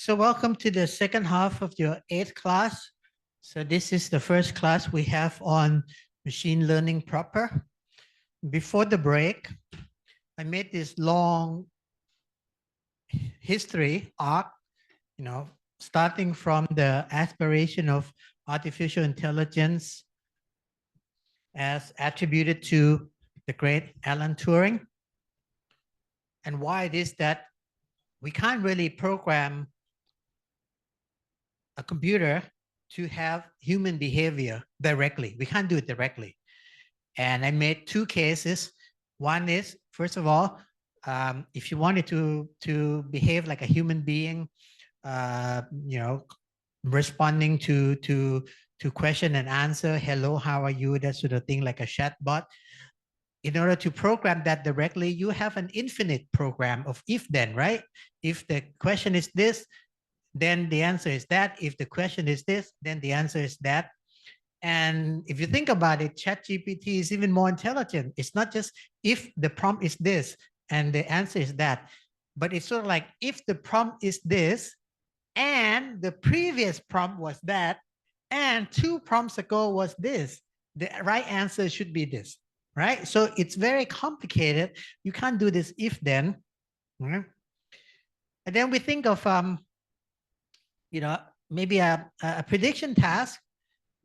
So welcome to the second half of your 8th class. So this is the first class we have on machine learning proper. Before the break, I made this long history arc, starting from the aspiration of artificial intelligence as attributed to the great Alan Turing, and why it is that we can't really program a computer to have human behavior directly. We can't do it directly. And I made two cases. One is, first of all, if you wanted to behave like a human being, responding to question and answer, hello, how are you, that sort of thing, like a chatbot. In order to program that directly, you have an infinite program of if then, right? If the question is this, then the answer is that. If the question is this, then the answer is that. And if you think about it, ChatGPT is even more intelligent. It's not just if the prompt is this and the answer is that, but it's sort of like if the prompt is this and the previous prompt was that, and 2 prompts ago was this, the right answer should be this, right? So it's very complicated. You can't do this if then. Right? And then we think of maybe a prediction task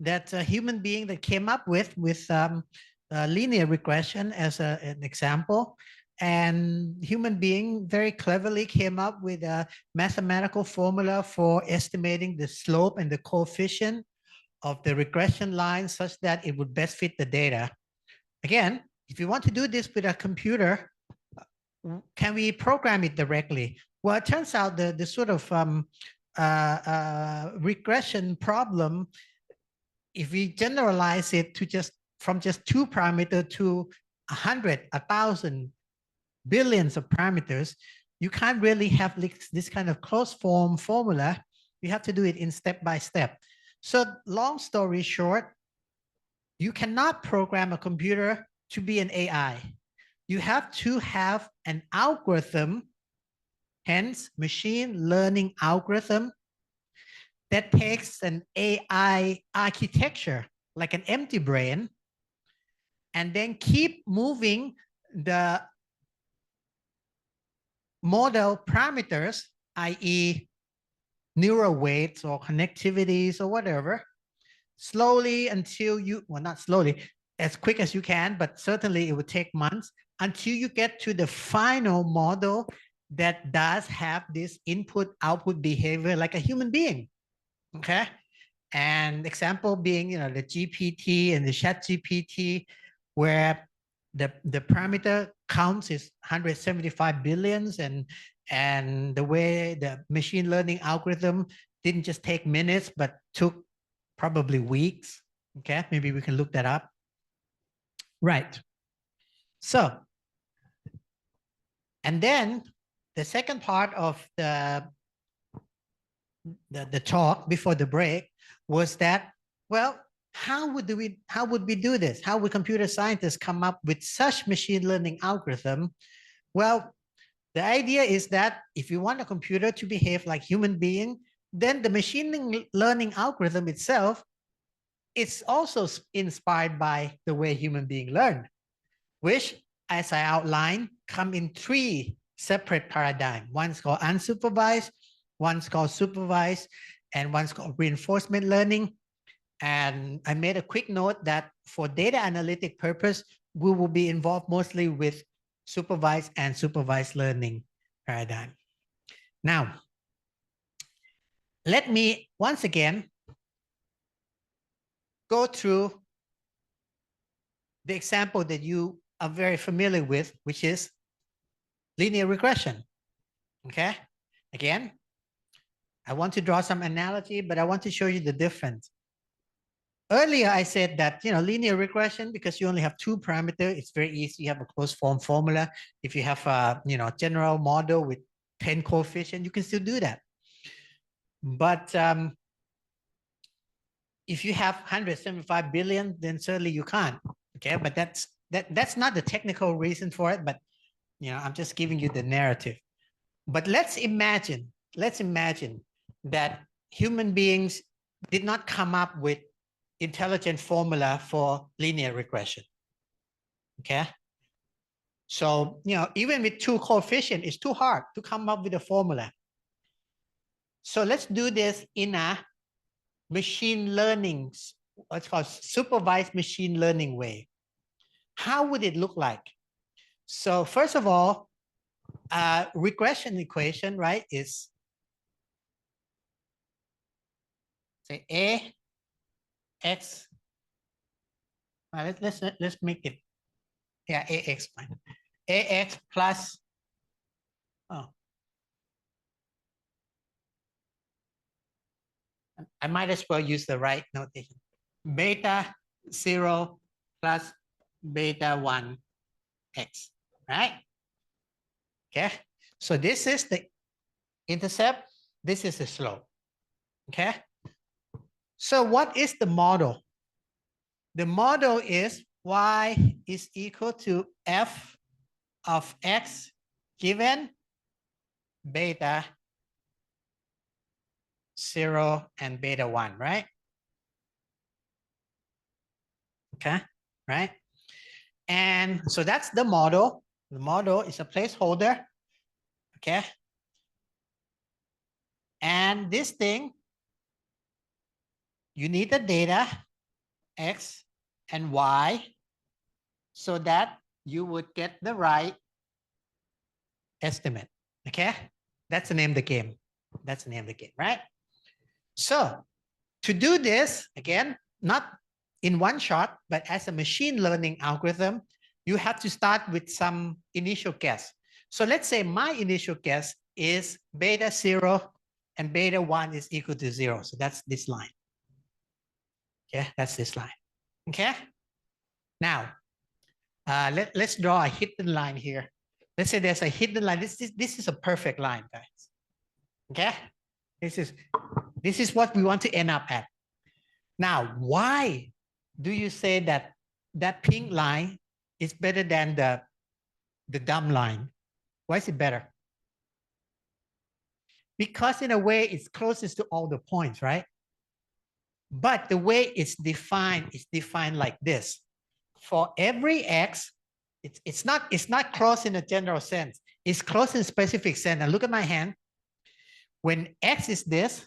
that a human being that came up with linear regression as an example, and human being very cleverly came up with a mathematical formula for estimating the slope and the coefficient of the regression line such that it would best fit the data. Again, if you want to do this with a computer, can we program it directly? Well, it turns out the sort of regression problem, if we generalize it to from just 2 parameters to 100, 1,000, billions of parameters, you can't really have this kind of closed form formula. You have to do it in step by step. So long story short, you cannot program a computer to be an AI. You have to have an algorithm, hence machine learning algorithm, that takes an AI architecture, like an empty brain, and then keep moving the model parameters, i.e. neural weights or connectivities or whatever, slowly until well, not slowly, as quick as you can, but certainly it would take months until you get to the final model that does have this input-output behavior like a human being. Okay, and example being, the GPT and the ChatGPT, where the parameter counts is 175 billions, and the way the machine learning algorithm didn't just take minutes, but took probably weeks. Okay, maybe we can look that up. Right. So, and then the second part of the talk before the break was that, well, how would we do this? How would computer scientists come up with such machine learning algorithm? Well, the idea is that if you want a computer to behave like human being, then the machine learning algorithm itself is also inspired by the way human being learn, which, as I outlined, come in 3 separate paradigms. One's called unsupervised, one's called supervised, and one's called reinforcement learning. And I made a quick note that for data analytic purpose, we will be involved mostly with supervised and supervised learning paradigm. Now, let me once again go through the example that you are very familiar with, which is linear regression. Okay, again, I want to draw some analogy, but I want to show you the difference. Earlier, I said that, linear regression, because you only have 2 parameters, it's very easy. You have a closed form formula. If you have a, general model with 10 coefficients, you can still do that. But if you have 175 billion, then certainly you can't. Okay, but that's not the technical reason for it, but I'm just giving you the narrative. But let's imagine let's imagine that human beings did not come up with intelligent formula for linear regression. Okay. So, even with two coefficients, it's too hard to come up with a formula. So let's do this in a machine learning, what's called supervised machine learning way. How would it look like? So first of all, regression equation, right, is say A X. Let's make it, yeah, AX fine. AX plus, oh, I might as well use the right notation. Beta 0 plus beta 1 X, right? Okay, so this is the intercept, this is the slope, okay? So what is the model? The model is y is equal to f of x given beta 0 and beta 1, right? Okay, right? And so that's the model. The model is a placeholder, okay? And this thing, you need the data, x and y, so that you would get the right estimate, okay? That's the name of the game. That's the name of the game, right? So to do this, again, not in one shot, but as a machine learning algorithm, you have to start with some initial guess. So let's say my initial guess is beta 0 and beta 1 is equal to 0. So that's this line. Okay, that's this line. Okay. Now, let's draw a hidden line here. Let's say there's a hidden line. This is a perfect line, guys. Okay. This is what we want to end up at. Now, why do you say that that pink line is better than the dumb line? Why is it better? Because in a way, it's closest to all the points, right? But the way it's defined is defined like this. For every x, it's not close in a general sense. It's close in a specific sense. And look at my hand. When x is this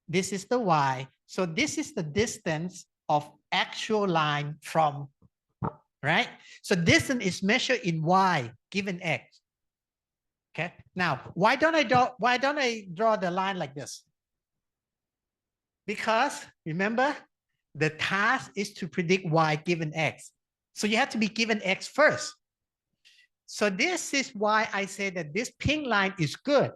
is the y. So this is the distance of actual line from, right? So distance is measured in y given x. Okay. Now, why don't I draw the line like this? Because remember, the task is to predict y given x. So you have to be given x first. So this is why I say that this pink line is good.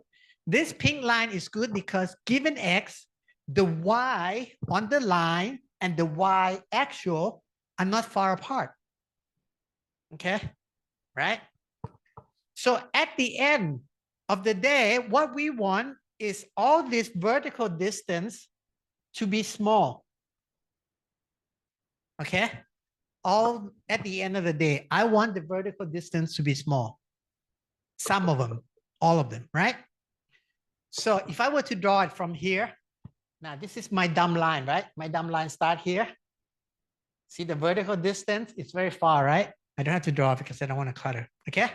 This pink line is good because given x, the y on the line and the y actual are not far apart. Okay, right? So at the end of the day, what we want is all this vertical distance to be small. Okay, all at the end of the day, I want the vertical distance to be small. Some of them, all of them, right? So if I were to draw it from here, now this is my dumb line, right? My dumb line start here. See the vertical distance, it's very far, right? I don't have to draw because I don't want to clutter, okay?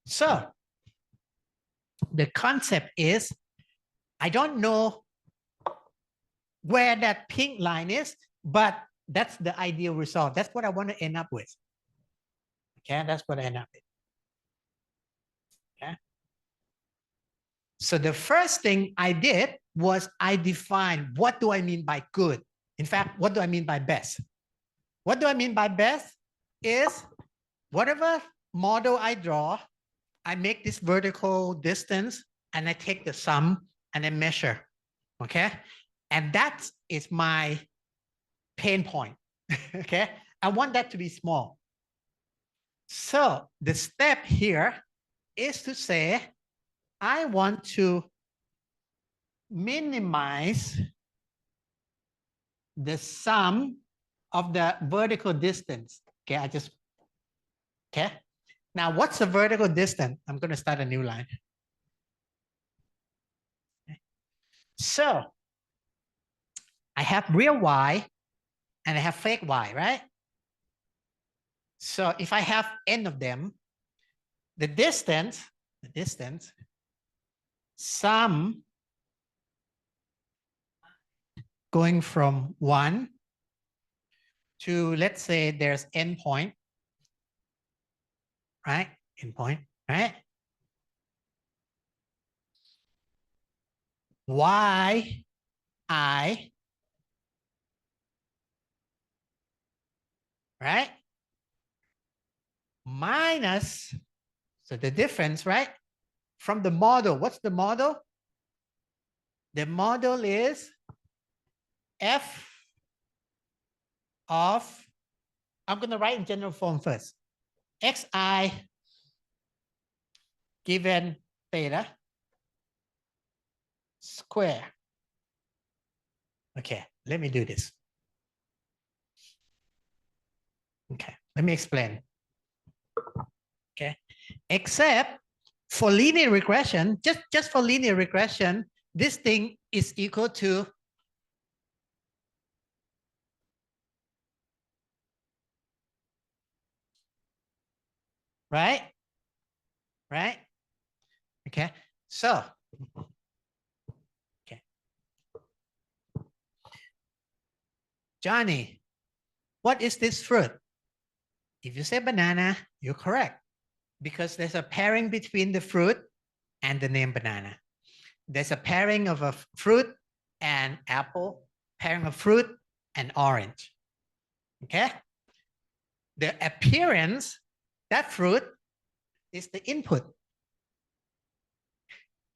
So the concept is, I don't know where that pink line is, but that's the ideal result. That's what I want to end up with. Okay, that's what I end up with. Okay. So the first thing I did was I defined what do I mean by good. In fact, what do I mean by best? What do I mean by best is whatever model I draw, I make this vertical distance and I take the sum and I measure. Okay. And that is my pain point. Okay. I want that to be small. So the step here is to say, I want to minimize the sum of the vertical distance. Okay, okay. Now, what's the vertical distance? I'm going to start a new line. So I have real y and I have fake y, right? So if I have n of them, the distance, sum going from 1 to, let's say there's n point, right? N point, right? Y I, right? Minus, so the difference, right? From the model, what's the model? The model is f of, I'm going to write in general form first. Xi given theta square. Okay, let me do this. Okay, let me explain. Okay, except for linear regression, just for linear regression, this thing is equal to right? Right? Okay, so, okay. Johnny, what is this fruit? If you say banana, you're correct, because there's a pairing between the fruit and the name banana. There's a pairing of a fruit and apple, pairing of fruit and orange. Okay? The appearance, that fruit is the input.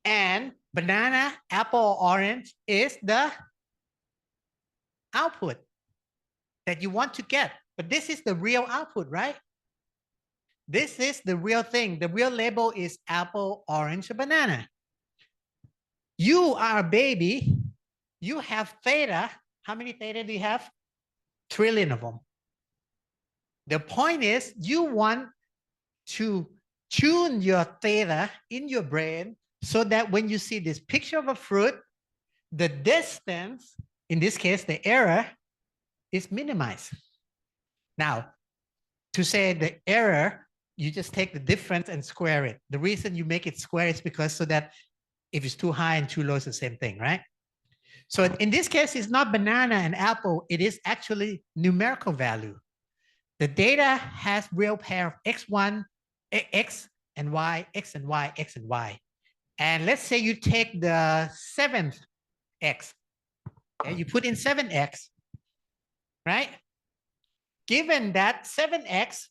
And banana, apple, orange is the output that you want to get. But this is the real output, right? This is the real thing. The real label is apple, orange, or banana. You are a baby. You have theta. How many theta do you have? Trillion of them. The point is you want to tune your theta in your brain so that when you see this picture of a fruit, the distance, in this case, the error, is minimized. Now, to say the error, you just take the difference and square it. The reason you make it square is because so that if it's too high and too low, it's the same thing, right? So in this case, it's not banana and apple. It is actually numerical value. The data has real pair of x1, x and y, x and y, x and y. And let's say you take the 7th x, okay? You put in 7x, right? Given that 7x,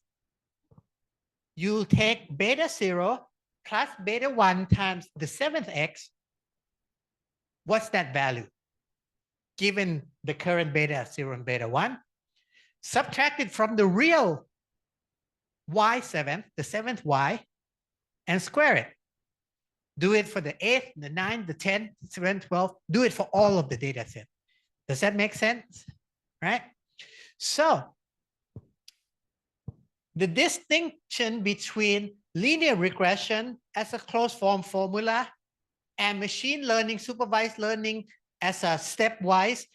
you take beta 0 plus beta 1 times the 7th x. What's that value? Given the current beta 0 and beta 1, subtracted from the real y7, the 7th y, and square it. Do it for the 8th, the 9th, the 10th, 11th, 12th. Do it for all of the data set. Does that make sense? Right? So the distinction between linear regression as a closed form formula and machine learning, supervised learning as a stepwise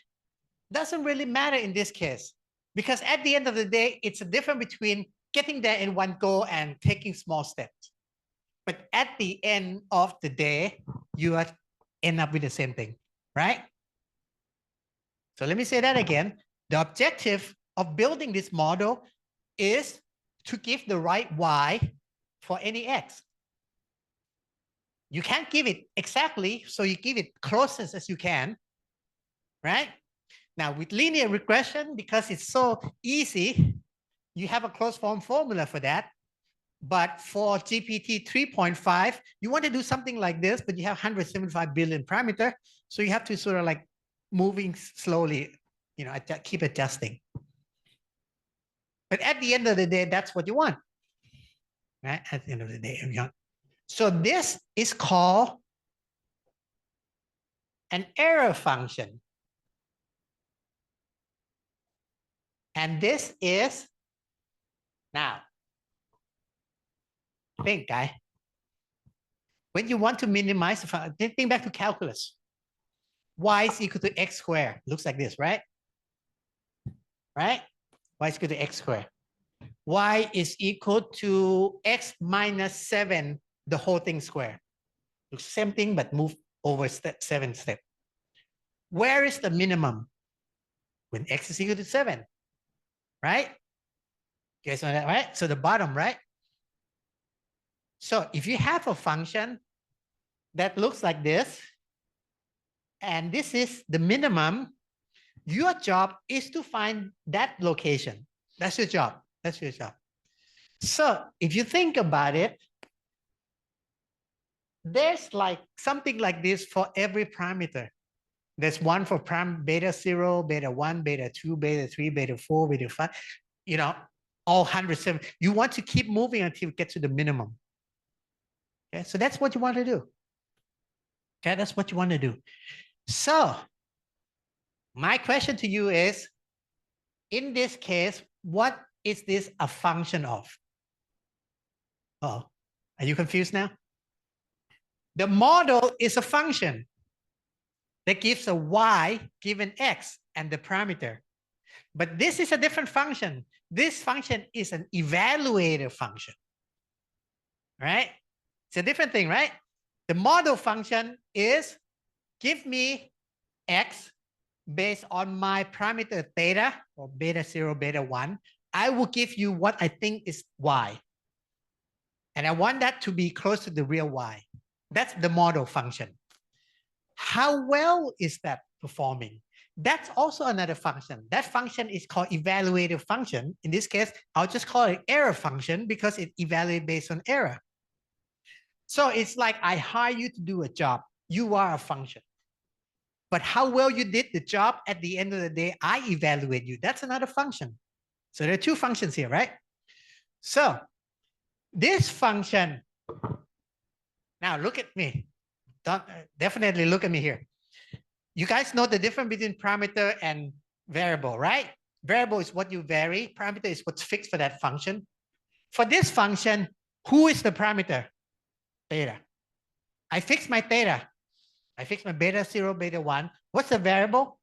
doesn't really matter in this case. Because at the end of the day, it's a difference between getting there in one go and taking small steps. But at the end of the day, you end up with the same thing, right? So let me say that again. The objective of building this model is to give the right y for any x. You can't give it exactly, so you give it closest as you can, right? Now with linear regression, because it's so easy, you have a closed form formula for that. But for GPT 3.5, you want to do something like this, but you have 175 billion parameter. So you have to sort of like moving slowly, you know, keep adjusting. But at the end of the day, that's what you want, right? At the end of the day, so this is called an error function. And this is, now, think, guy. When you want to minimize the function, think back to calculus. y is equal to x squared. Looks like this, right? Right? Y is equal to x squared. Y is equal to x minus 7, the whole thing squared. Looks same thing, but move over 7 steps. Where is the minimum? When x is equal to 7, right? You guys know that, right? So the bottom, right? So if you have a function that looks like this, and this is the minimum, your job is to find that location. That's your job. That's your job. So if you think about it, there's like something like this for every parameter. There's one for beta 0, beta 1, beta 2, beta 3, beta 4, beta 5, you know, all 107. You want to keep moving until you get to the minimum. Okay, so that's what you want to do. Okay, that's what you want to do. So my question to you is, in this case, what is this a function of? Oh, are you confused now? The model is a function that gives a y given x and the parameter. But this is a different function. This function is an evaluator function, right? It's a different thing, right? The model function is give me x based on my parameter theta or beta 0, beta 1. I will give you what I think is y. And I want that to be close to the real y. That's the model function. How well is that performing? That's also another function. That function is called evaluative function. In this case, I'll just call it error function because it evaluates based on error. So it's like I hire you to do a job. You are a function. But how well you did the job at the end of the day, I evaluate you. That's another function. So there are two functions here, right? So this function, now look at me. Definitely look at me here. You guys know the difference between parameter and variable, right? Variable is what you vary. Parameter is what's fixed for that function. For this function, who is the parameter? Theta. I fix my theta. I fix my beta 0, beta 1. What's the variable?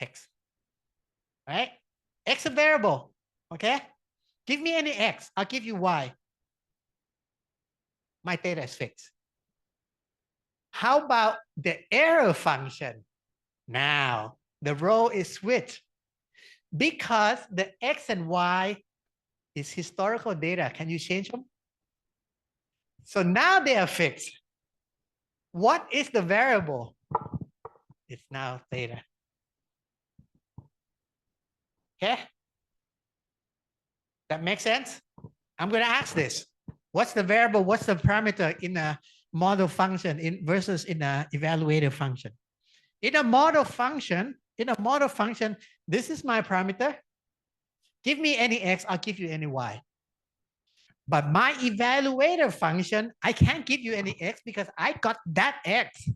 X. Right? X a variable. Okay? Give me any X. I'll give you Y. My theta is fixed. How about the error function? Now, the role is switched. Because the X and Y is historical data. Can you change them? So now they are fixed. What is the variable? It's now theta. Okay? That makes sense? I'm going to ask this. What's the variable? What's the parameter in a model function versus in an evaluative function? In a model function, this is my parameter. Give me any X, I'll give you any Y. But my evaluator function, I can't give you any X because I got that X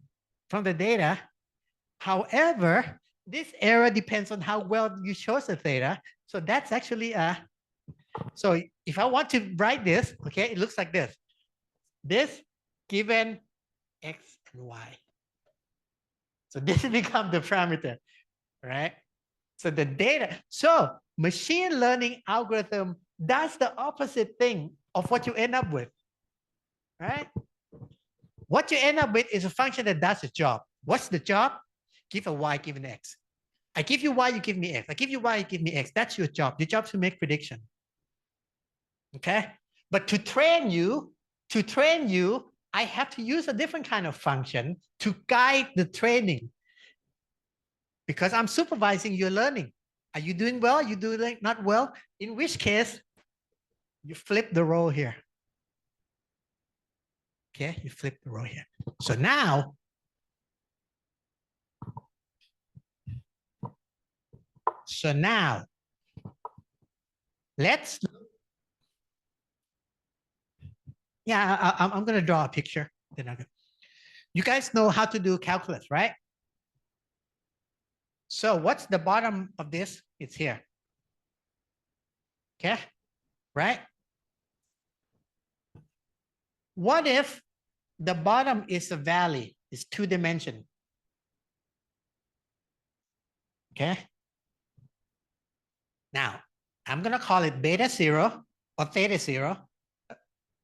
from the data. However, this error depends on how well you chose the theta. So that's actually a, so if I want to write this, okay, it looks like this. This given X and Y. So this becomes the parameter, right? So the data, so machine learning algorithm does the opposite thing of what you end up with, right? What you end up with is a function that does the job. What's the job? Give a Y, give an X. I give you Y, you give me X. I give you Y, you give me X. That's your job. Your job is to make prediction. Okay? But to train you, I have to use a different kind of function to guide the training. Because I'm supervising your learning. Are you doing well? Are you doing not well? In which case, you flip the role here. Okay, you flip the role here. So now, let's, yeah, I'm going to draw a picture. You guys know how to do calculus, right? So what's the bottom of this? It's here. Okay, right? What if the bottom is a valley, it's 2 dimension? Okay. Now, I'm going to call it beta 0 or theta 0.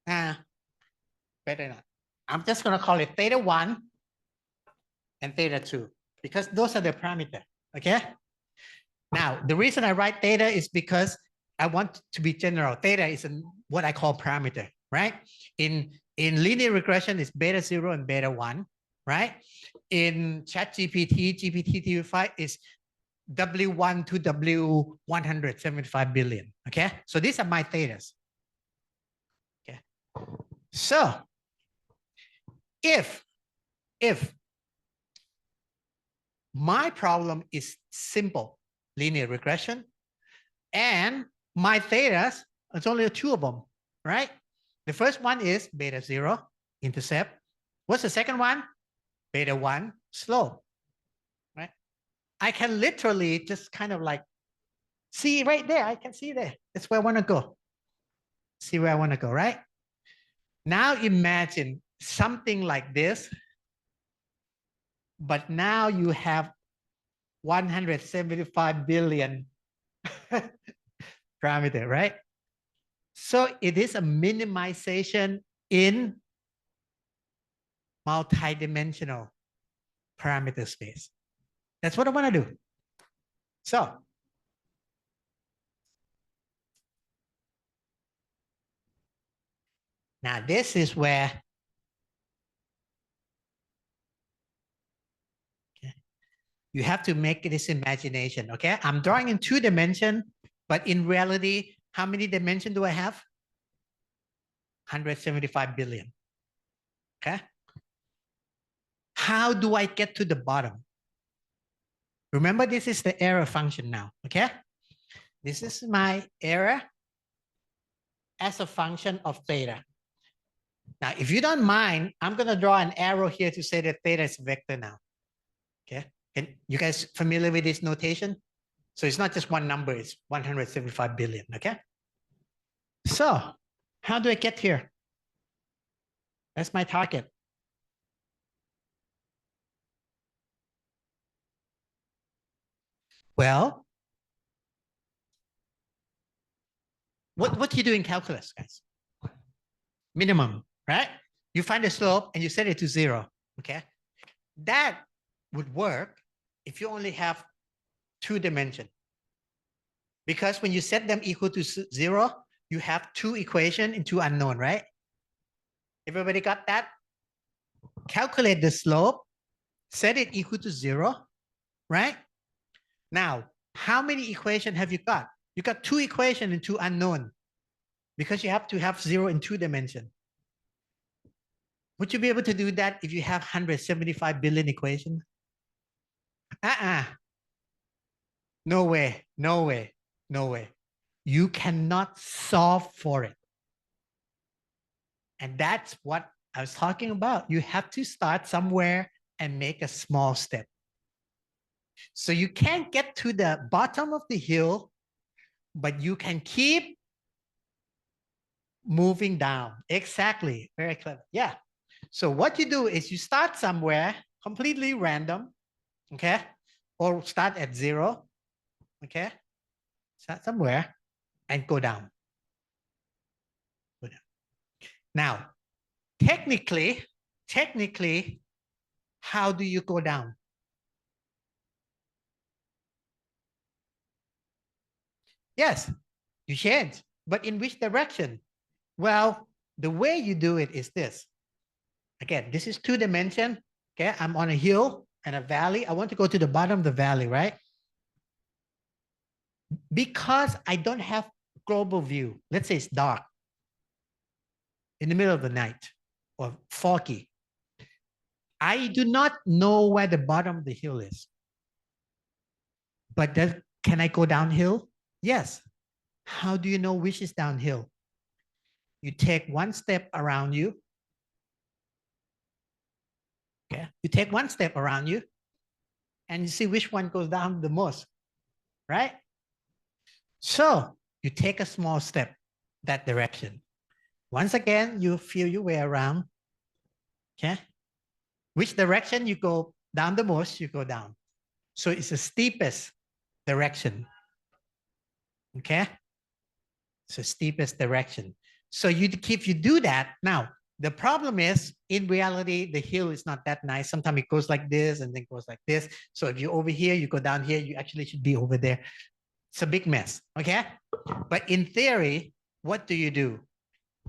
Better not. I'm just going to call it theta 1 and theta 2 because those are the parameters. Okay. Now, the reason I write theta is because I want to be general. Theta is what I call parameter, right? In linear regression, it's beta 0 and beta 1, right? In ChatGPT, GPT-5 is W1 to W175 billion, okay? So these are my thetas, okay? So if my problem is simple linear regression and my thetas, it's only two of them, right? The first one is beta 0 intercept. What's the second one? Beta 1 slope, right? I can literally just kind of like see right there. I can see there. That's where I want to go. See where I want to go, right? Now imagine something like this, but now you have 175 billion parameter, right? So it is a minimization in multidimensional parameter space. That's what I want to do. So now this is where you have to make this imagination, okay? I'm drawing in 2 dimensions, but in reality, how many dimensions do I have? 175 billion, okay? How do I get to the bottom? Remember, this is the error function now, okay? This is my error as a function of theta. Now, if you don't mind, I'm gonna draw an arrow here to say that theta is a vector now, okay? And you guys familiar with this notation? So it's not just one number, it's 175 billion, okay? So how do I get here? That's my target. Well, what do you do in calculus, guys? Minimum, right? You find the slope and you set it to 0, okay? That would work if you only have 2 dimensions. Because when you set them equal to 0, you have 2 equations and 2 unknown, right? Everybody got that? Calculate the slope, set it equal to 0, right? Now, how many equations have you got? You got 2 equations and 2 unknown because you have to have 0 in 2 dimensions. Would you be able to do that if you have 175 billion equations? No way, no way, no way. You cannot solve for it. And that's what I was talking about. You have to start somewhere and make a small step. So you can't get to the bottom of the hill, but you can keep moving down. Exactly. Very clever. Yeah. So what you do is you start somewhere completely random, okay? Or start at 0, okay? Start somewhere and go down. Go down. Now, technically, how do you go down? Yes, you change, but in which direction? Well, the way you do it is this. Again, this is 2 dimension. Okay, I'm on a hill and a valley. I want to go to the bottom of the valley, right? Because I don't have global view. Let's say it's dark in the middle of the night or foggy. I do not know where the bottom of the hill is. But can I go downhill? Yes. How do you know which is downhill? You take 1 step around you. Okay. You take 1 step around you and you see which one goes down the most, right? So you take a small step that direction. Once again, you feel your way around. Okay. Which direction you go down the most, you go down. So it's the steepest direction. Okay. So steepest direction. So if you do that, now the problem is in reality, the hill is not that nice. Sometimes it goes like this and then goes like this. So if you're over here, you go down here, you actually should be over there. It's a big mess. Okay. But in theory, what do?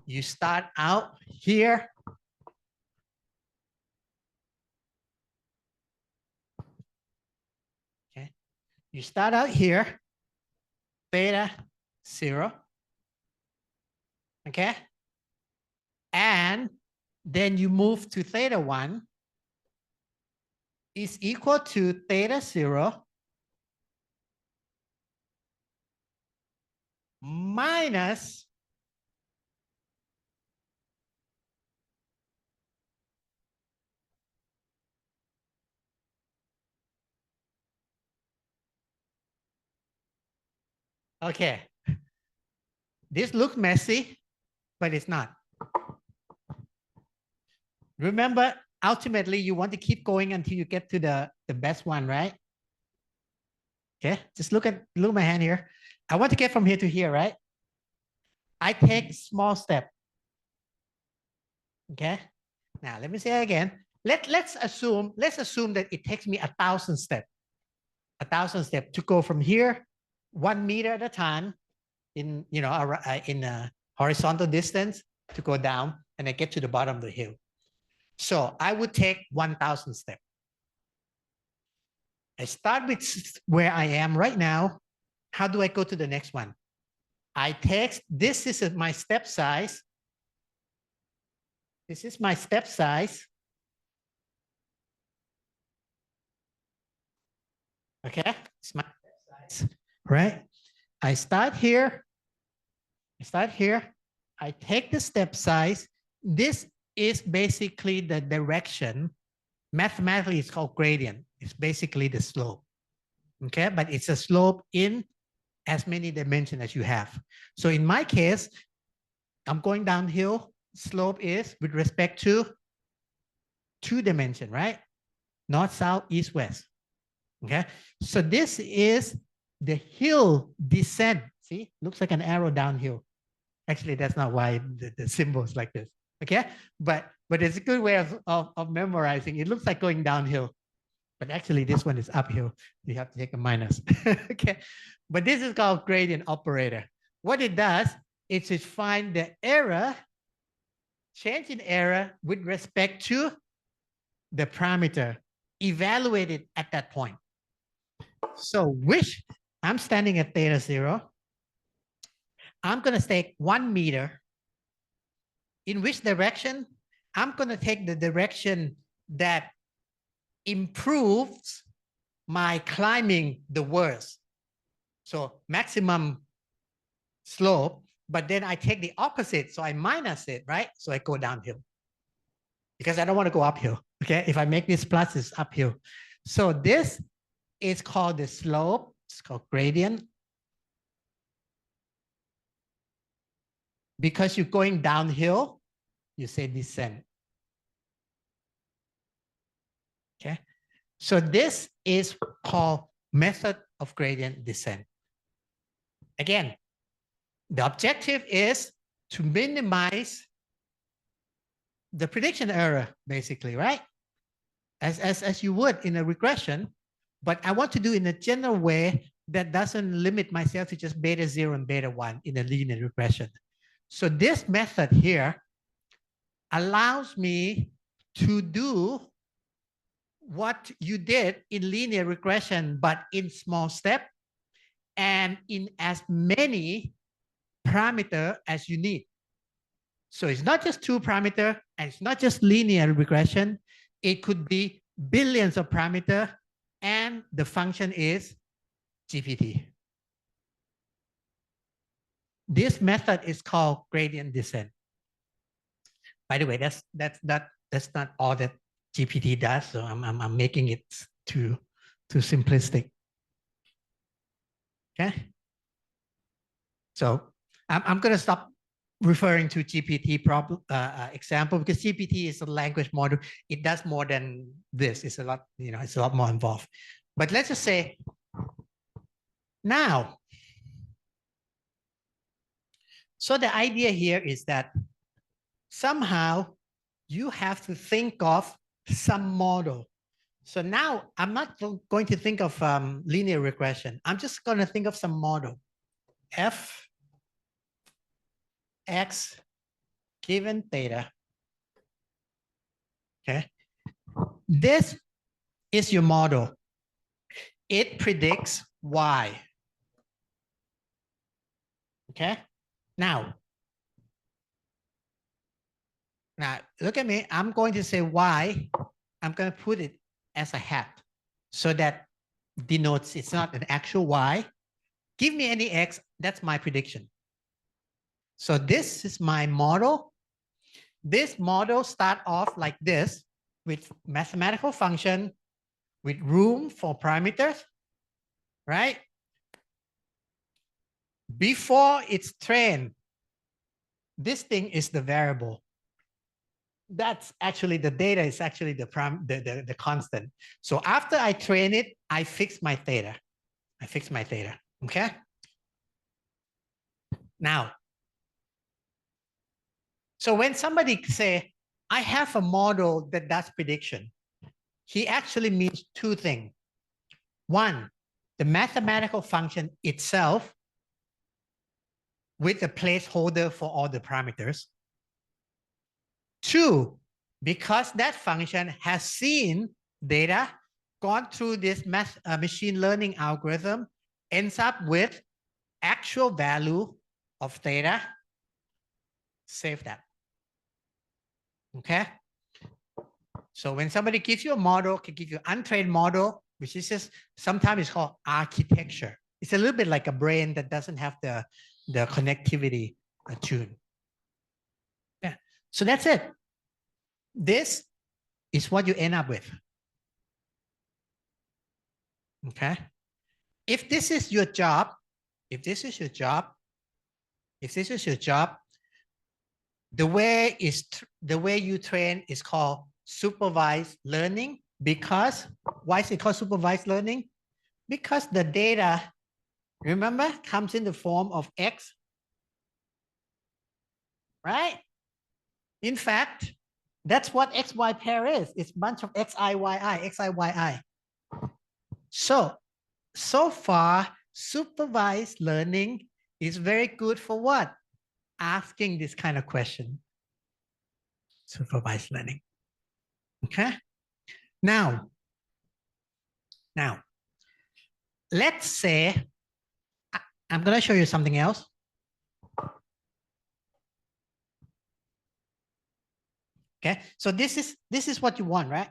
You start out here. Okay. You start out here, theta 0. Okay. And then you move to theta 1 is equal to theta 0 minus okay. This looks messy, but it's not. Remember, ultimately, you want to keep going until you get to the best one, right? Okay, just look at my hand here. I want to get from here to here, right? I take small step. Okay. Now let me say it again. Let's assume that it takes me 1,000 steps. 1,000 steps to go from here 1 meter at a time in a horizontal distance to go down and I get to the bottom of the hill. So I would take 1,000 steps. I start with where I am right now. How do I go to the next one? I take, this is my step size. This is my step size. Okay, it's my step size, right? I start here. I take the step size. This is basically the direction. Mathematically, it's called gradient. It's basically the slope. Okay, but it's a slope in as many dimensions as you have. So in my case, I'm going downhill. Slope is with respect to 2 dimensions, right? North, south, east, west. Okay, so this is the hill descent. See, looks like an arrow downhill. Actually, that's not why the symbol is like this. Okay, but it's a good way of memorizing. It looks like going downhill, but actually this one is uphill. You have to take a minus. Okay, but this is called gradient operator. What it does is to find the error, change in error with respect to the parameter evaluated at that point. So which I'm standing at theta 0. I'm going to take 1 meter. In which direction? I'm going to take the direction that improves my climbing the worst. So maximum slope, but then I take the opposite. So I minus it, right? So I go downhill because I don't want to go uphill. Okay. If I make this plus, it's uphill. So this is called the slope. It's called gradient. Because you're going downhill, you say descent. Okay. So this is called method of gradient descent. Again, the objective is to minimize the prediction error, basically, right? As you would in a regression, but I want to do in a general way that doesn't limit myself to just beta 0 and beta 1 in a linear regression. So this method here allows me to do what you did in linear regression, but in small step and in as many parameters as you need. So it's not just 2 parameters and it's not just linear regression. It could be billions of parameters and the function is GPT. This method is called gradient descent. By the way, that's not all that GPT does. So I'm making it too simplistic. Okay. So I'm going to stop referring to GPT problem example because GPT is a language model. It does more than this. It's a lot, it's a lot more involved. But let's just say Now, so the idea here is that somehow you have to think of some model. So now I'm not going to think of linear regression. I'm just going to think of some model. F X given theta. Okay. This is your model. It predicts Y. Okay. Now look at me. I'm going to say Y. I'm going to put it as a hat so that denotes it's not an actual Y. Give me any X. That's my prediction. So this is my model. This model start off like this with mathematical function with room for parameters, right? Before it's trained, this thing is the variable. That's actually the data is actually the constant. So after I train it, I fix my theta. Okay? Now, so when somebody say, I have a model that does prediction, he actually means two things. One, the mathematical function itself with a placeholder for all the parameters. Two, because that function has seen data, gone through this machine learning algorithm, ends up with actual value of theta, save that. Okay? So when somebody gives you a model, can give you an untrained model, which is just sometimes it's called architecture. It's a little bit like a brain that doesn't have the connectivity tuned. Yeah. So that's it. This is what you end up with. Okay. If this is your job, the way you train is called supervised learning. Because why is it called supervised learning? Because the data, remember, comes in the form of X, right? In fact, that's what XY pair is. It's a bunch of XI, YI, XI, YI. So far, supervised learning is very good for what? Asking this kind of question. Supervised learning. Okay? Now, let's say, I'm going to show you something else. Okay, so this is what you want, right?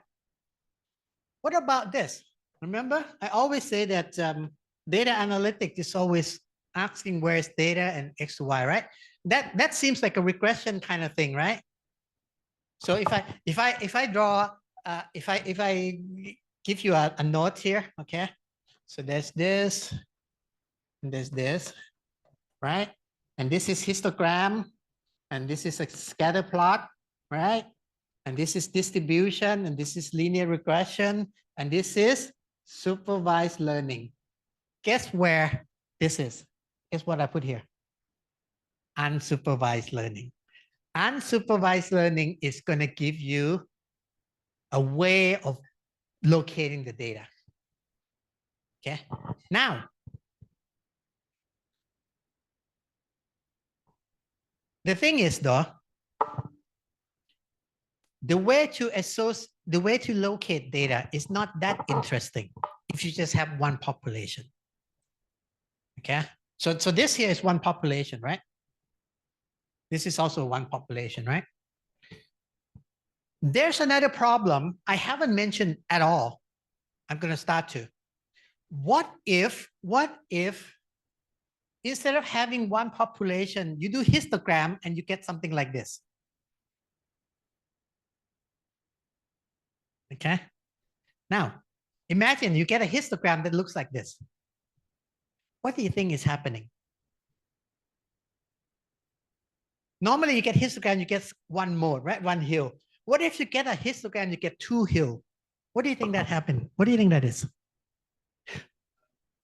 What about this? Remember, I always say that data analytics is always asking where is data and X to Y, right? That seems like a regression kind of thing, right? So if I draw, if I give you a note here, okay? So there's this, and there's this, right? And this is histogram, and this is a scatter plot, right? And this is distribution, and this is linear regression, and this is supervised learning. Guess where this is? Guess what I put here? Unsupervised learning. Unsupervised learning is going to give you a way of locating the data. Okay. Now, the thing is though, the way to locate data is not that interesting if you just have one population. Okay. So this here is one population, right? This is also one population, right? There's another problem I haven't mentioned at all. I'm going to start to. What if instead of having one population, you do histogram and you get something like this? Okay. Now, imagine you get a histogram that looks like this. What do you think is happening? Normally you get histogram, you get one mode, right? One hill. What if you get a histogram, you get two hill? What do you think that happened? What do you think that is?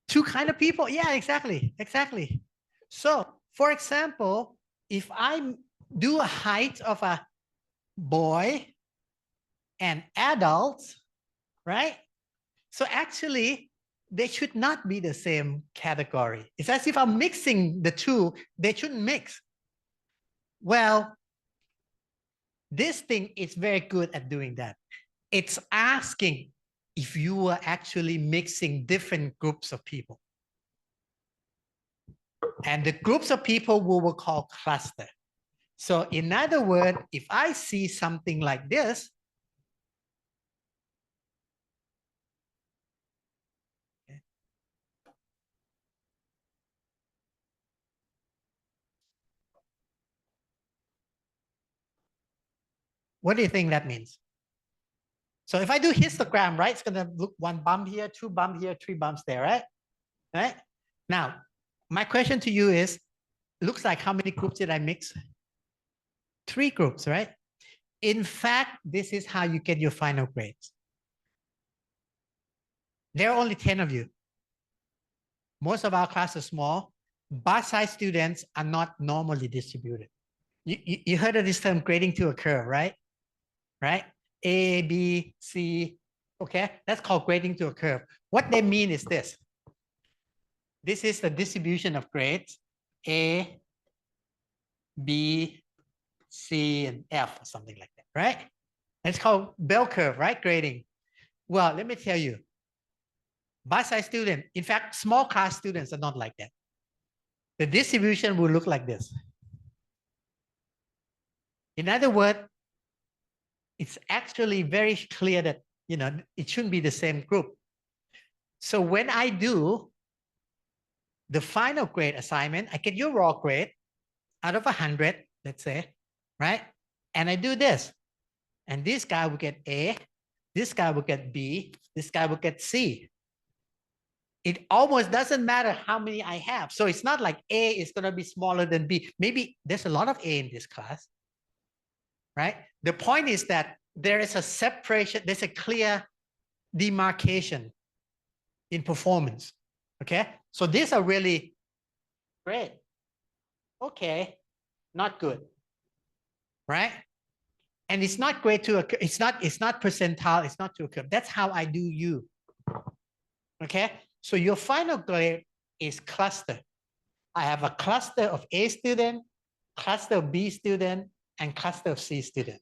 Two kind of people. Yeah, exactly. Exactly. So, for example, if I do a height of a boy and adults, right? So actually, they should not be the same category. It's as if I'm mixing the two, they shouldn't mix. Well, this thing is very good at doing that. It's asking if you were actually mixing different groups of people. And the groups of people we will call cluster. So in other words, if I see something like this, what do you think that means? So if I do histogram, right, it's going to look one bump here, two bump here, three bumps there, right? Right? Now, my question to you is, looks like how many groups did I mix? Three groups, right? In fact, this is how you get your final grades. There are only 10 of you. Most of our class are small. Bus-size students are not normally distributed. You heard of this term grading to a curve, right? Right? A, B, C, okay? That's called grading to a curve. What they mean is this. This is the distribution of grades, A, B, C, and F, or something like that, right? It's called bell curve, right? Grading. Well, let me tell you, bus-size student, in fact, small class students are not like that. The distribution will look like this. In other words, it's actually very clear that, you know, it shouldn't be the same group. So when I do the final grade assignment, I get your raw grade out of 100, let's say, right? And I do this. And this guy will get A, this guy will get B, this guy will get C. It almost doesn't matter how many I have. So it's not like A is going to be smaller than B. Maybe there's a lot of A in this class, right? The point is that there is a separation, there's a clear demarcation in performance, okay? So these are really great. Okay, not good, right? And it's not great to occur. It's not percentile. It's not to occur. That's how I do you. Okay. So your final grade is cluster. I have a cluster of A student, cluster of B student, and cluster of C student.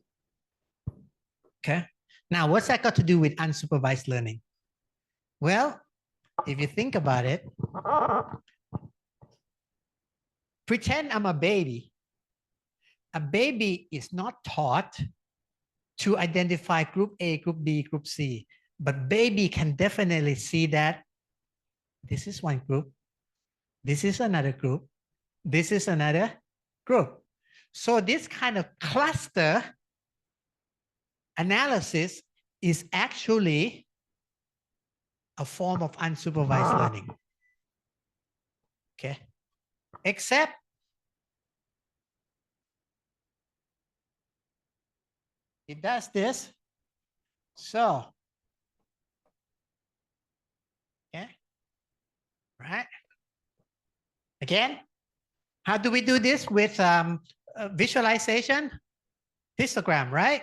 Okay. Now, what's that got to do with unsupervised learning? Well, if you think about it, pretend I'm a baby. A baby is not taught to identify group A, group B, group C, but baby can definitely see that this is one group, this is another group, this is another group. So this kind of cluster analysis is actually a form of unsupervised learning. Okay, except it does this. So, okay, right? Again, how do we do this with visualization? Histogram, right?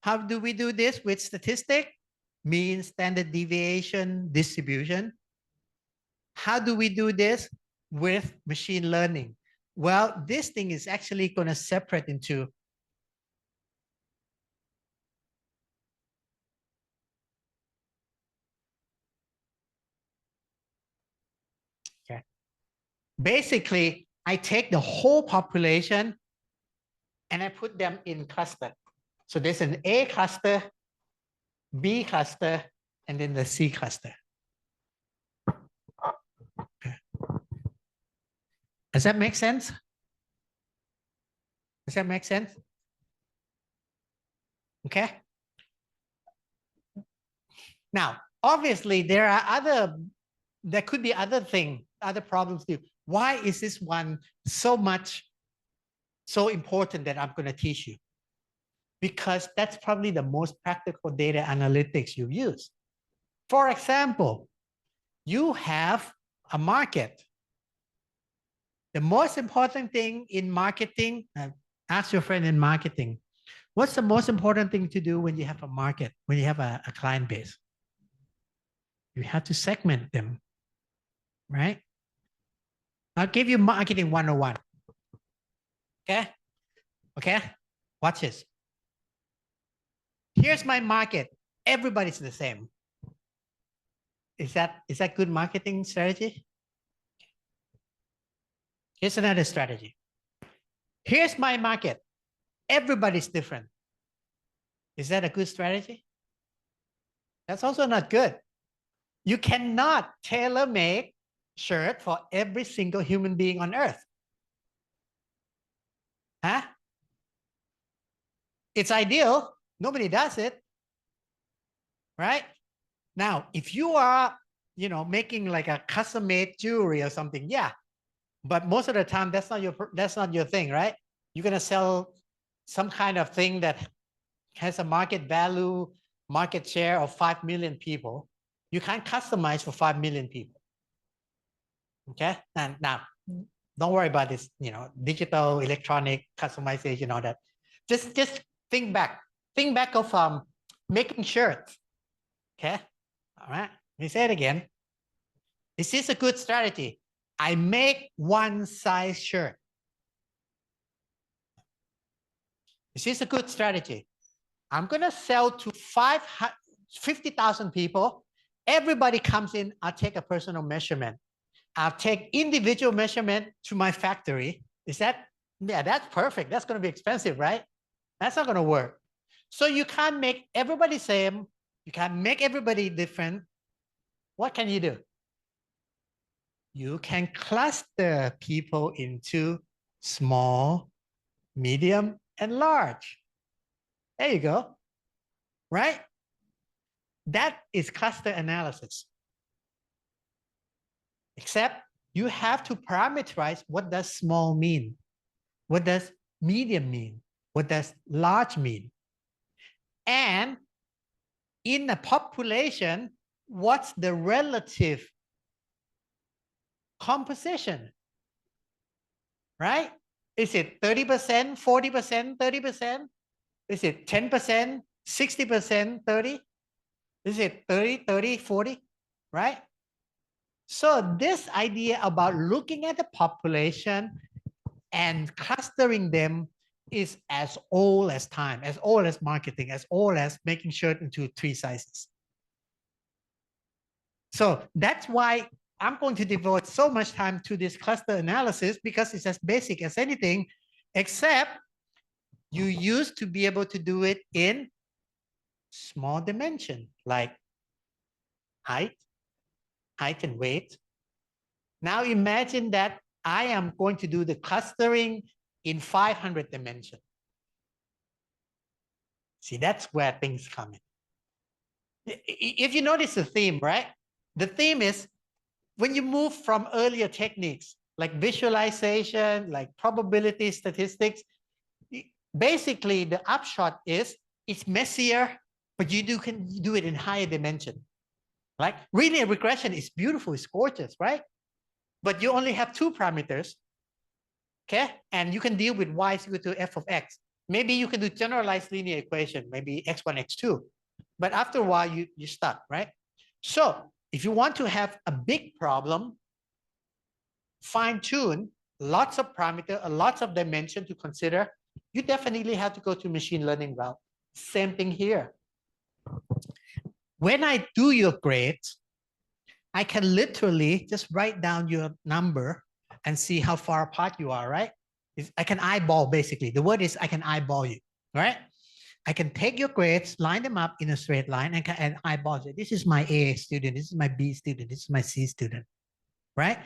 How do we do this with statistic? Mean, standard deviation, distribution. How do we do this with machine learning? Well, this thing is actually going to separate into okay. Basically, I take the whole population and I put them in cluster. So there's an A cluster, B cluster, and then the C cluster. Okay. Does that make sense? Does that make sense? Okay. Now, obviously, there could be other things, other problems too. Why is this one so important that I'm going to teach you? Because that's probably the most practical data analytics you use. For example, you have a market. The most important thing in marketing, ask your friend in marketing, what's the most important thing to do when you have a market, when you have a client base? You have to segment them, right? I'll give you marketing 101. Okay? Okay? Watch this. Here's my market. Everybody's the same. Is that good marketing strategy? Here's another strategy. Here's my market. Everybody's different. Is that a good strategy? That's also not good. You cannot tailor-make shirt for every single human being on earth. Huh? It's ideal. Nobody does it. Right? Now, if you are, making like a custom-made jewelry or something, yeah. But most of the time, that's not your thing, right? You're gonna sell some kind of thing that has a market value, market share of 5 million people. You can't customize for 5 million people. Okay, and now don't worry about this, digital, electronic customization, all that. Just think back of making shirts. Okay, all right. Let me say it again. This is a good strategy. I make one size shirt. This is a good strategy. I'm gonna sell to 50,000 people. Everybody comes in, I'll take a personal measurement. I'll take individual measurement to my factory. That's perfect. That's gonna be expensive, right? That's not gonna work. So you can't make everybody same. You can't make everybody different. What can you do? You can cluster people into small, medium, and large. There you go, right? That is cluster analysis. Except you have to parameterize what does small mean? What does medium mean? What does large mean? And in a population, what's the relative composition? Right? Is it 30%, 40%, 30%? Is it 10%, 60%, 30? Is it 30, 30, 40? Right? So this idea about looking at the population and clustering them is as old as time, as old as marketing, as old as making shirt into 3 sizes. So that's why I'm going to devote so much time to this cluster analysis, because it's as basic as anything, except you used to be able to do it in small dimension, like height and weight. Now imagine that I am going to do the clustering in 500 dimension. See, that's where things come in. If you notice the theme, right? The theme is when you move from earlier techniques like visualization, like probability statistics, basically the upshot is it's messier, but you can do it in higher dimension. Like linear regression is beautiful, it's gorgeous, right? But you only have 2 parameters, okay? And you can deal with y is equal to f of x. Maybe you can do generalized linear equation, maybe x1, x2. But after a while, you stuck, right? So if you want to have a big problem, fine-tune, lots of parameter, lots of dimension to consider, you definitely have to go to machine learning route. Same thing here. When I do your grades, I can literally just write down your number and see how far apart you are, right? I can eyeball, basically. The word is I can eyeball you, right? I can take your grades, line them up in a straight line, and eyeball it. This is my A student. This is my B student. This is my C student, right?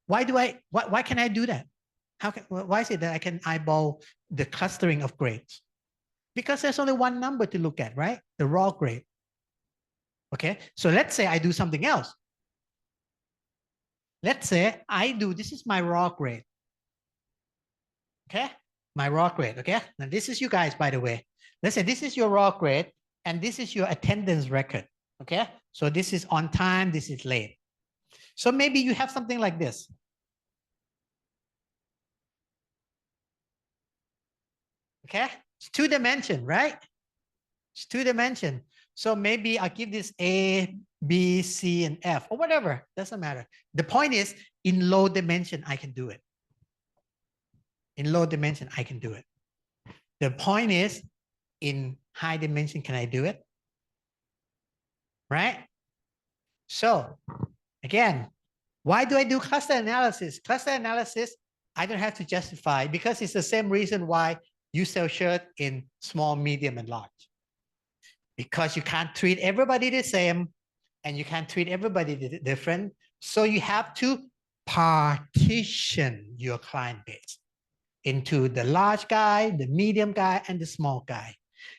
Why can I do that? Why is it that I can eyeball the clustering of grades? Because there's only one number to look at, right? The raw grade. Okay, so let's say I do something else. Let's say this is my raw grade. Okay, my raw grade, okay? Now this is you guys, by the way. Let's say this is your raw grade and this is your attendance record, okay? So this is on time, this is late. So maybe you have something like this. Okay, it's 2-dimension, right? It's 2-dimension. So maybe I'll give this A, B, C, and F, or whatever, doesn't matter. The point is, in low dimension, I can do it. In low dimension, I can do it. The point is, in high dimension, can I do it? Right? So again, why do I do cluster analysis? Cluster analysis, I don't have to justify because it's the same reason why you sell shirt in small, medium, and large. Because you can't treat everybody the same and you can't treat everybody different. So you have to partition your client base into the large guy, the medium guy, and the small guy.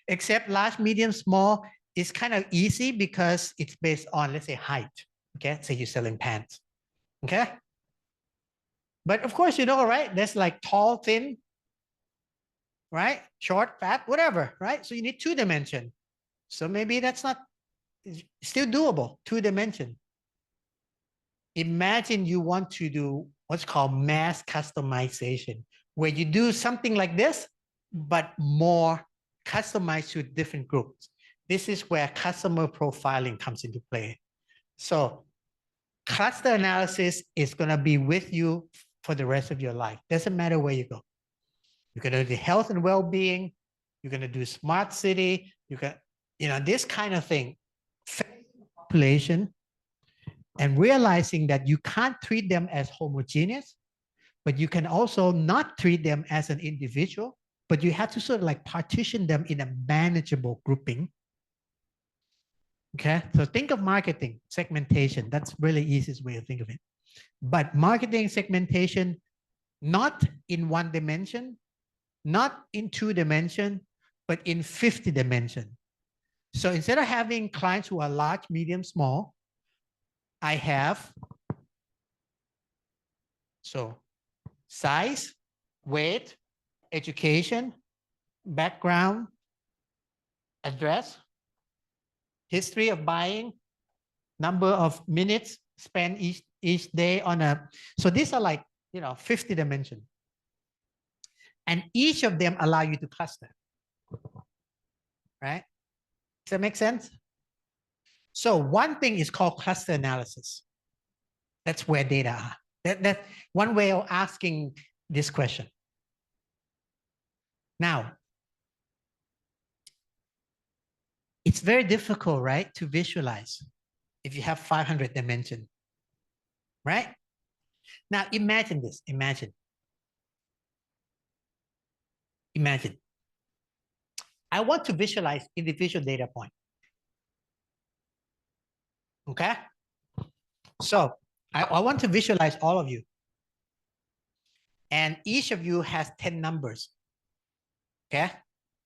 Except large, medium, small is kind of easy because it's based on, let's say, height. Okay, say you're selling pants. Okay. But of course, you know, right? There's like tall, thin, right? Short, fat, whatever, right? So you need 2-dimension. So maybe that's not still doable, 2-dimension. Imagine you want to do what's called mass customization, where you do something like this, but more customized to different groups. This is where customer profiling comes into play. So cluster analysis is going to be with you for the rest of your life. Doesn't matter where you go. You're going to do health and well-being. You're going to do smart city. You can, you know, this kind of thing. Population and realizing that you can't treat them as homogeneous, but you can also not treat them as an individual, but you have to sort of like partition them in a manageable grouping. Okay, so think of marketing segmentation. That's really easiest way to think of it. But marketing segmentation, not in 1 dimension, not in 2 dimension, but in 50 dimension. So instead of having clients who are large, medium, small, I have so size, weight, education, background, address, history of buying, number of minutes spent each day on a, so these are like, you know, 50 dimension. And each of them allow you to cluster, right? Does that make sense? So one thing is called cluster analysis. That's where data are. That's one way of asking this question. Now, it's very difficult, right, to visualize if you have 500 dimension, right? Now, imagine this, imagine. I want to visualize individual data point. Okay? So I want to visualize all of you. And each of you has 10 numbers. Okay?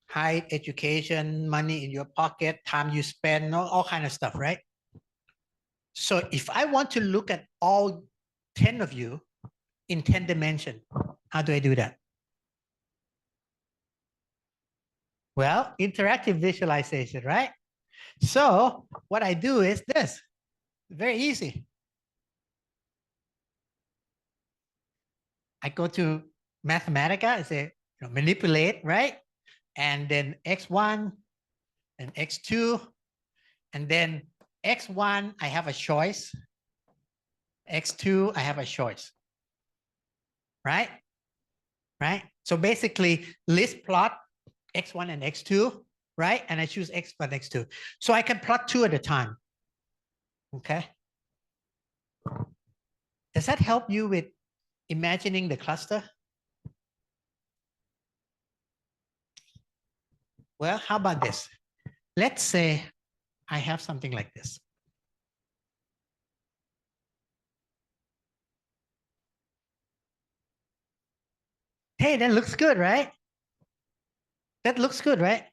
Height, education, money in your pocket, time you spend, all kind of stuff, right? So if I want to look at all 10 of you in 10 dimension, how do I do that? Well, interactive visualization, right? So what I do is this, very easy. I go to Mathematica, I say, you know, manipulate, right? And then X1 and X2, and then X1, I have a choice. X2, I have a choice, right? Right? So basically, list plot X1 and X2, right? And I choose X1, X2. So I can plot 2 at a time, okay? Does that help you with imagining the cluster? Well, how about this? Let's say I have something like this. Hey, that looks good, right? That looks good, right?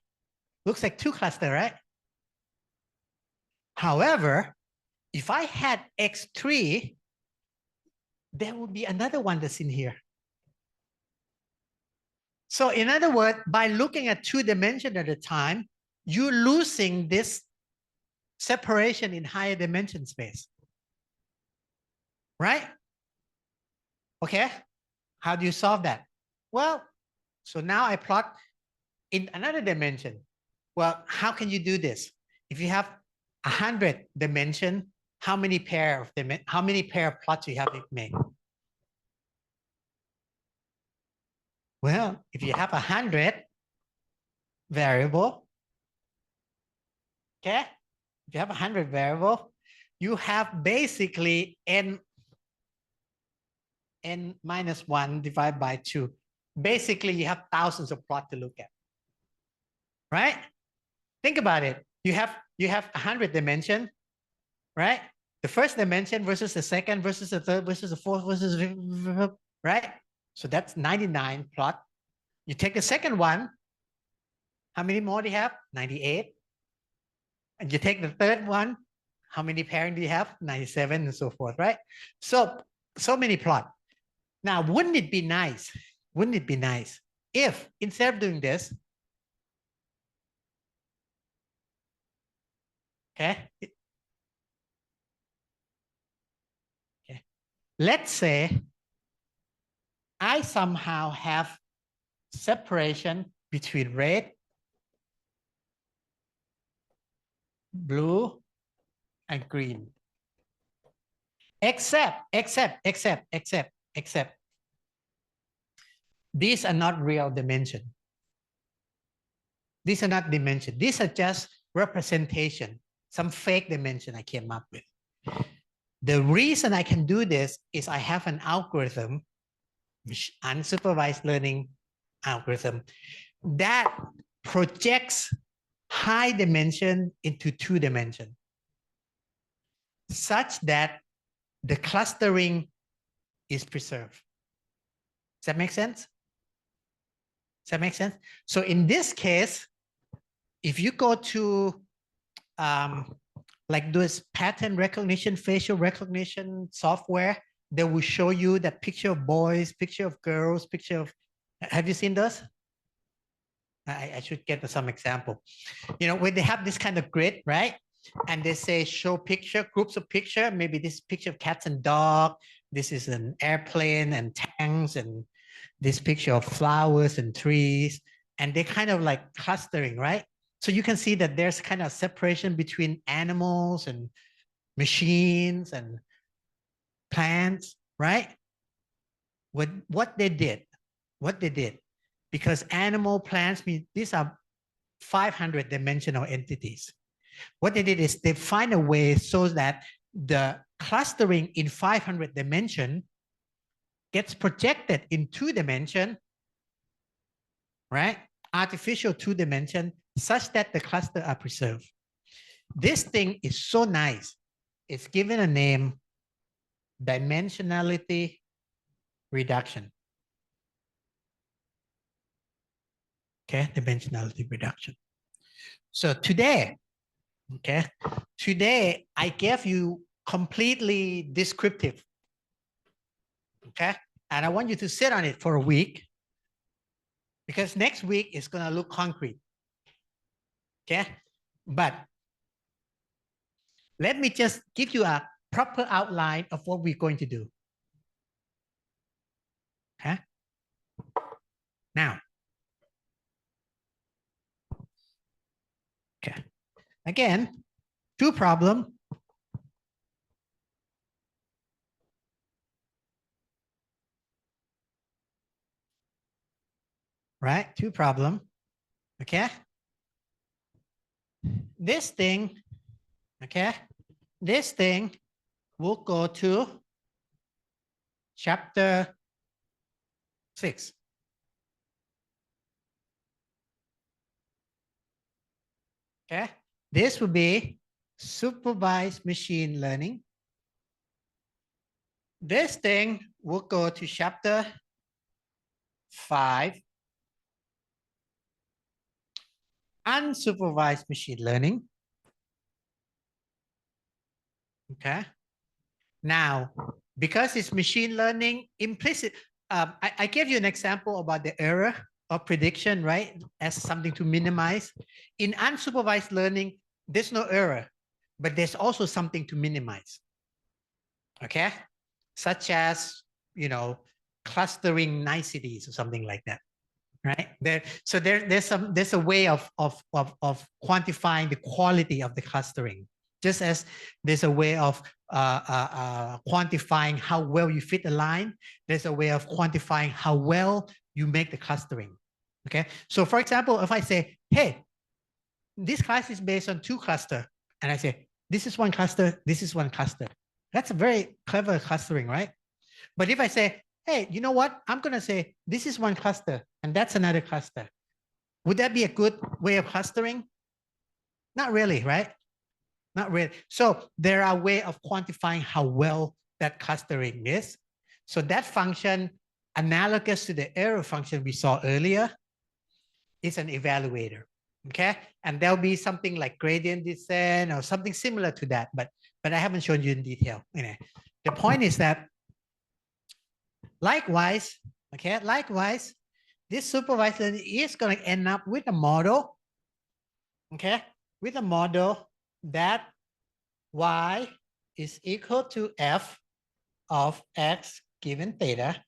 Looks like 2 clusters, right? However, if I had X3, there would be another one that's in here. So in other words, by looking at 2 dimensions at a time, you're losing this separation in higher dimension space. right? Okay, how do you solve that? Well, so now I plot in another dimension. Well, how can you do this? If you have 100 dimension, how many pair of plots you have to make? Well, if you have 100 variable, okay, if you have 100 variable, you have basically n minus 1 divided by 2. Basically, you have thousands of plots to look at, right? Think about it. You have 100 dimension, right? The first dimension versus the second versus the third versus the fourth versus right? So that's 99 plot. You take the second one. How many more do you have? 98. And you take the third one. How many pairing do you have? 97 and so forth, right? So many plot. Now, wouldn't it be nice? Wouldn't it be nice if instead of doing this, okay, let's say I somehow have separation between red, blue, and green. Except, these are not real dimension. These are not dimension. These are just representation, some fake dimension I came up with. The reason I can do this is I have an algorithm, unsupervised learning algorithm, that projects high dimension into 2 dimension, such that the clustering is preserved. Does that make sense? Does that make sense? So in this case, if you go to like this pattern recognition, facial recognition software, they will show you that picture of boys, picture of girls, picture of, have you seen those? I should get some example. You know, when they have this kind of grid, right? And they say show picture, groups of picture, maybe this picture of cats and dog, this is an airplane and tanks, and this picture of flowers and trees, and they kind of like clustering, right? So you can see that there's kind of separation between animals and machines and plants, right? What they did, because animal, plants, these are 500 dimensional entities. What they did is they find a way so that the clustering in 500 dimension gets projected in 2 dimension, right? Artificial 2 dimension, such that the cluster are preserved. This thing is so nice. It's given a name, dimensionality reduction. Okay, dimensionality reduction. So today, okay, today I gave you completely descriptive. Okay, and I want you to sit on it for a week, because next week is going to look concrete. Okay, but let me just give you a proper outline of what we're going to do. Okay, now, okay, again, 2 problems. Right, 2 problems. Okay, this thing, okay, this thing will go to chapter 6. Okay, this will be supervised machine learning. This thing will go to chapter 5, unsupervised machine learning. Okay, now, because it's machine learning, implicit, I gave you an example about the error of prediction, right? As something to minimize. In unsupervised learning, there's no error, but there's also something to minimize. Okay, such as, clustering niceties or something like that, right? There's a way of quantifying the quality of the clustering, just as there's a way of quantifying how well you fit a line. There's a way of quantifying how well you make the clustering. Okay, so for example, if I say, hey, this class is based on 2 clusters, and I say, this is 1 cluster, this is 1 cluster. That's a very clever clustering, right? But if I say, hey, you know what? I'm going to say, this is 1 cluster, and that's another cluster. Would that be a good way of clustering? Not really, right? Not really. So there are ways of quantifying how well that clustering is. So that function, analogous to the error function we saw earlier, is an evaluator. Okay, and there'll be something like gradient descent or something similar to that, but I haven't shown you in detail. Anyway, the point is that likewise, this supervised learning is going to end up with a model, okay, with a model that y is equal to f of x given theta,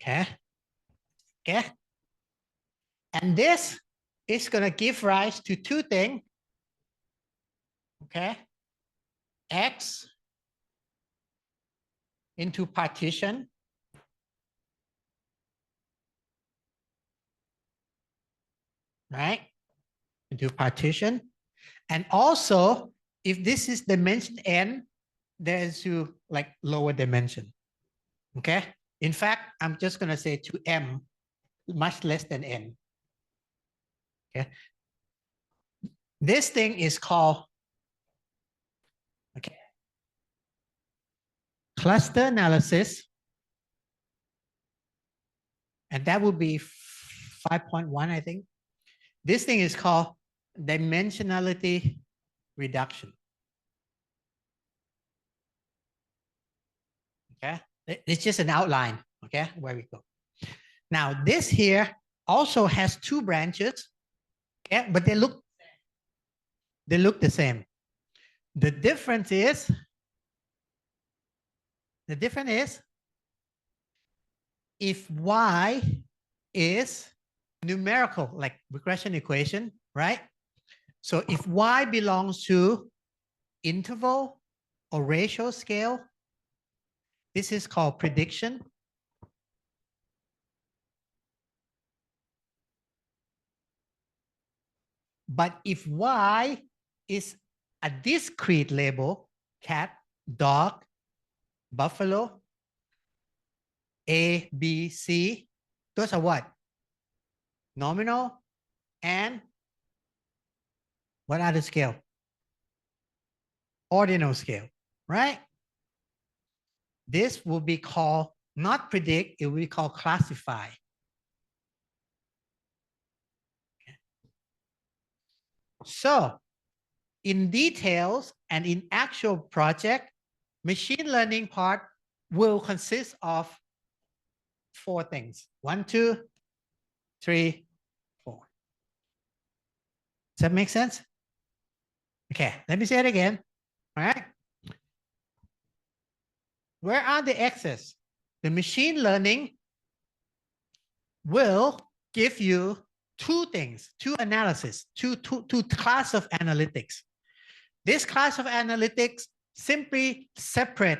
okay, and this is going to give rise to 2 things, okay, x into partition, right, into partition. And also, if this is dimension n, there's to like lower dimension, okay? In fact, I'm just going to say to m, much less than n, okay? This thing is called, okay, cluster analysis, and that would be 5.1, I think. This thing is called dimensionality reduction. Okay, it's just an outline, okay, where we go. Now, this here also has 2 branches, okay, but they look the same. The difference is, if y is numerical, like regression equation, right? So if y belongs to interval or ratio scale, this is called prediction. But if y is a discrete label, cat, dog, buffalo, A, B, C, those are what? Nominal and what other scale? Ordinal scale, right? This will be called not predict, it will be called classify. Okay. So in details and in actual project, machine learning part will consist of 4 things. 1, 2, 3, 4. Does that make sense? Okay, let me say it again. All right. Where are the X's? The machine learning will give you 2 things, 2 analysis, two class of analytics. This class of analytics simply separate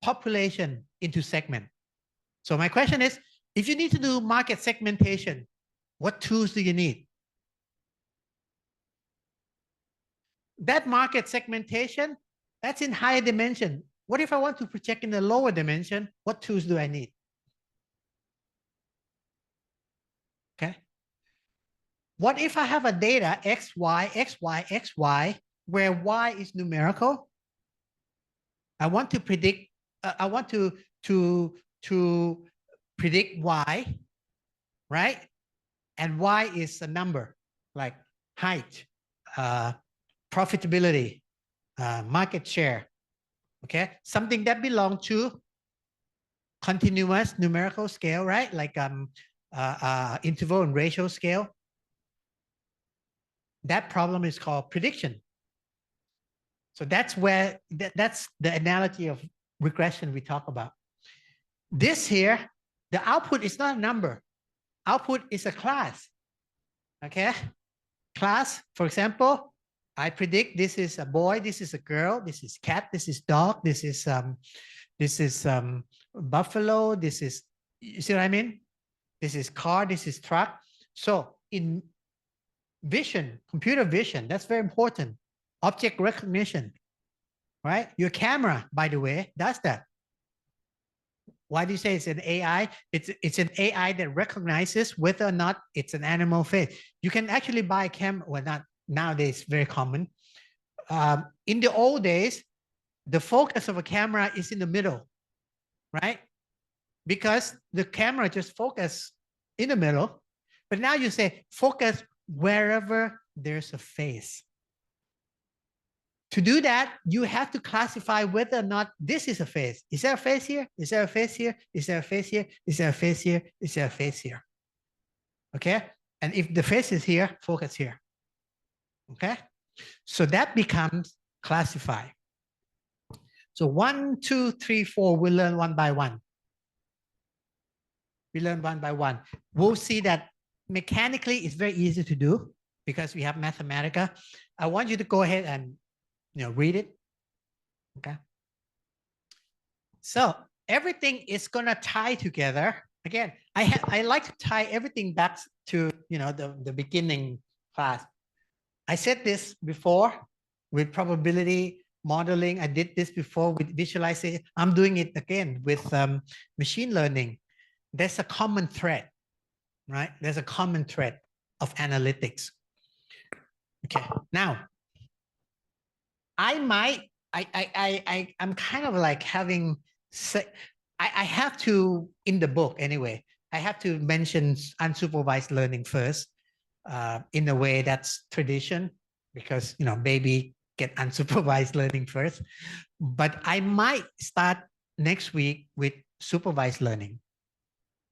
population into segment. So my question is, if you need to do market segmentation, what tools do you need? That market segmentation, that's in higher dimension. What if I want to project in the lower dimension? What tools do I need? Okay. What if I have a data X, Y, X, Y, X, Y, where Y is numerical? I want to predict, I want to predict Y, right? And Y is a number like height, profitability, market share, okay? Something that belongs to continuous numerical scale, right? Like interval and ratio scale. That problem is called prediction. So that's where, that's the analogy of regression we talk about. This here, the output is not a number. Output is a class, okay? Class, for example, I predict this is a boy, this is a girl, this is cat, this is dog, this is buffalo, this is, you see what I mean? This is car, this is truck. So in vision, computer vision, that's very important. Object recognition, right? Your camera, by the way, does that. Why do you say it's an AI? It's an AI that recognizes whether or not it's an animal face. You can actually buy a camera, well, not nowadays, very common. In the old days, the focus of a camera is in the middle, right? Because the camera just focus in the middle. But now you say focus wherever there's a face. To do that, you have to classify whether or not this is a face. Is there a face here? Is there a face here? Is there a face here? Is there a face here? Is there a face here? Okay. And if the face is here, focus here. Okay. So that becomes classify. So 1, 2, 3, 4, we learn one by one. We learn one by one. We'll see that mechanically it's very easy to do because we have Mathematica. I want you to go ahead and read it. Okay. So everything is gonna tie together. Again, I like to tie everything back to the beginning class. I said this before with probability modeling. I did this before with visualization. I'm doing it again with machine learning. There's a common thread, right? There's a common thread of analytics. Okay, now I'm kind of like having, I have to, in the book anyway, I have to mention unsupervised learning first, in a way that's tradition, because baby get unsupervised learning first. But I might start next week with supervised learning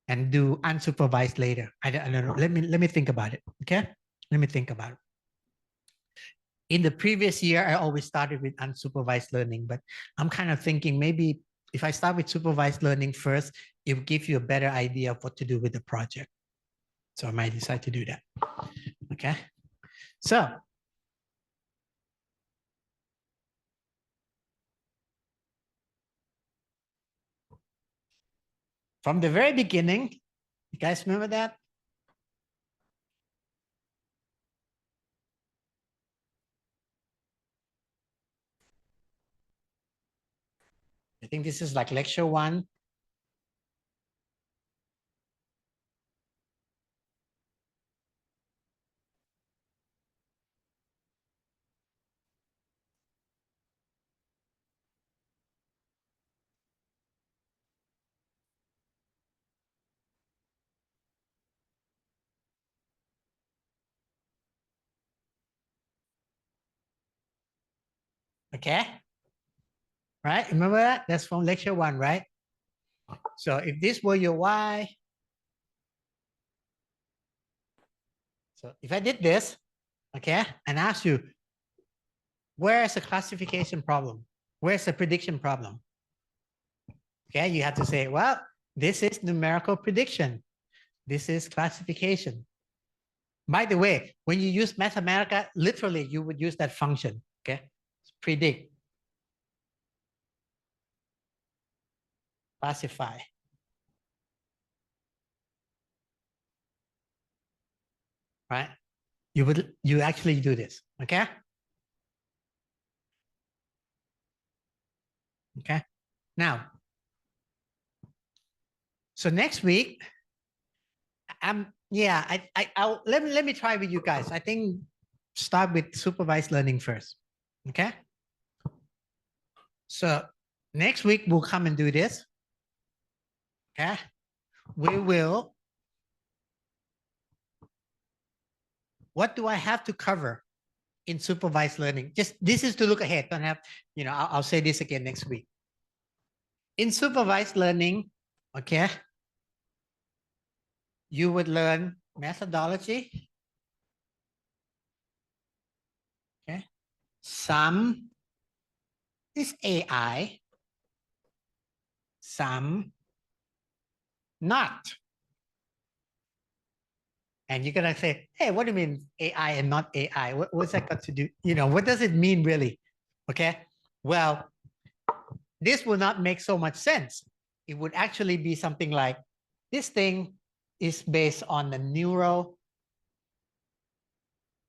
and do unsupervised later. I don't know. Let me think about it. Okay, let me think about it. In the previous year, I always started with unsupervised learning, but I'm kind of thinking maybe if I start with supervised learning first, it will give you a better idea of what to do with the project. So I might decide to do that. Okay. So from the very beginning, you guys remember that? I think this is like lecture 1. Okay. Right? Remember that? That's from lecture 1, right? So if this were your y, so if I did this, okay, and ask you, where's the classification problem? Where's the prediction problem? Okay, you have to say, well, this is numerical prediction. This is classification. By the way, when you use Mathematica, literally you would use that function, okay? Predict, classify. Right? You actually do this, okay? Okay. Now, so next week, I'll let me try with you guys. I think start with supervised learning first. Okay. So next week we'll come and do this. Okay. We will. What do I have to cover in supervised learning? Just this is to look ahead. Don't have, I'll say this again next week. In supervised learning, okay, you would learn methodology, okay, sum, is AI some not? And you're gonna say, hey, what do you mean AI and not AI? What's that got to do? You know, what does it mean really? Okay, well, this will not make so much sense. It would actually be something like, this thing is based on the neural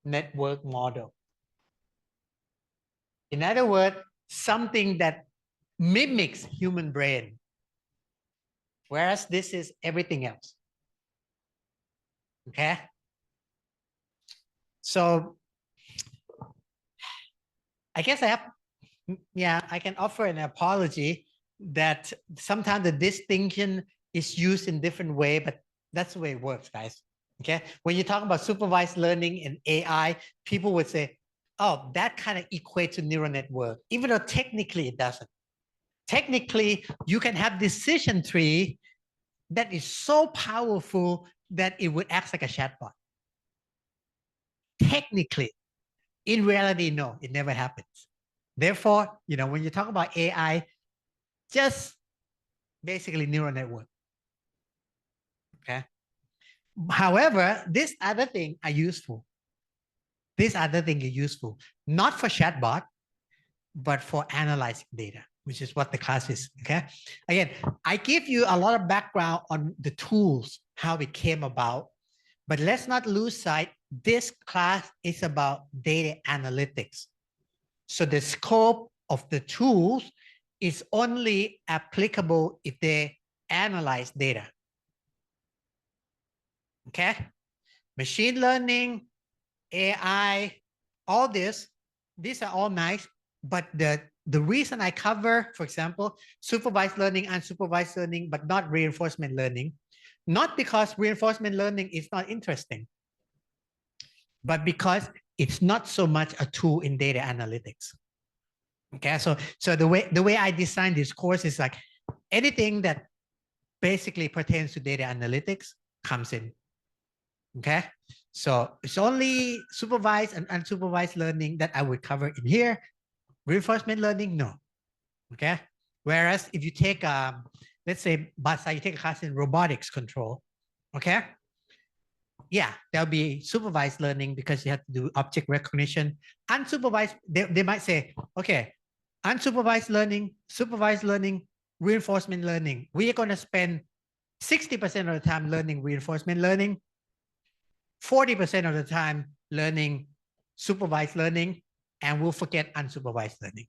network model. In other words, something that mimics human brain, whereas this is everything else. Okay, so I guess I can offer an apology that sometimes the distinction is used in different way, but that's the way it works, guys. Okay, when you talk about supervised learning and AI, people would say, oh, that kind of equates to neural network, even though technically it doesn't. Technically, you can have decision tree that is so powerful that it would act like a chatbot. Technically, in reality, no, it never happens. Therefore, you know, when you talk about AI, just basically neural network. Okay. However, this other thing are useful. This other thing is useful, not for chatbot, but for analyzing data, which is what the class is. Okay. Again, I give you a lot of background on the tools, how it came about, but let's not lose sight. This class is about data analytics. So the scope of the tools is only applicable if they analyze data. Okay? Machine learning, AI, all this, these are all nice, but the reason I cover, for example, supervised learning, unsupervised learning, but not reinforcement learning, not because reinforcement learning is not interesting, but because it's not so much a tool in data analytics. Okay, so the way I designed this course is like anything that basically pertains to data analytics comes in. Okay, so it's only supervised and unsupervised learning that I would cover in here. Reinforcement learning, no. Okay, whereas if you take let's say you take a class in robotics control, okay, yeah, there'll be supervised learning because you have to do object recognition. Unsupervised, they might say, okay, unsupervised learning, supervised learning, reinforcement learning. We are going to spend 60% of the time learning reinforcement learning, 40% of the time learning supervised learning, and we'll forget unsupervised learning.